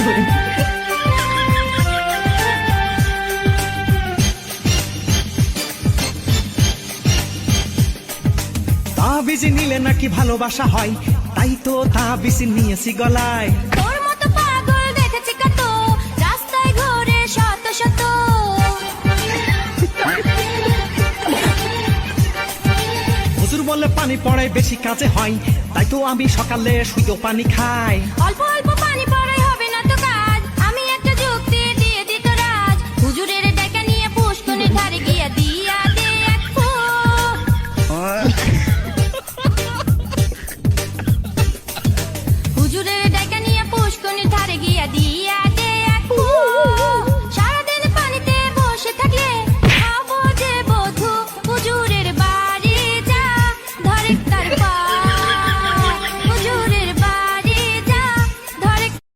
তাবিজ নিলে নাকি ভালোবাসা হয়, তাই তো তাবিজ নিয়েছি গলায়। তোর মতো পাগল দেখেছি কত, রাস্তায় ঘুরে শত শত। হুজুর বলে পানি পড়ায় বেশি কাজে হয়, তাই তো আমি সকালে শুধু পানি খাই। অল্প অল্প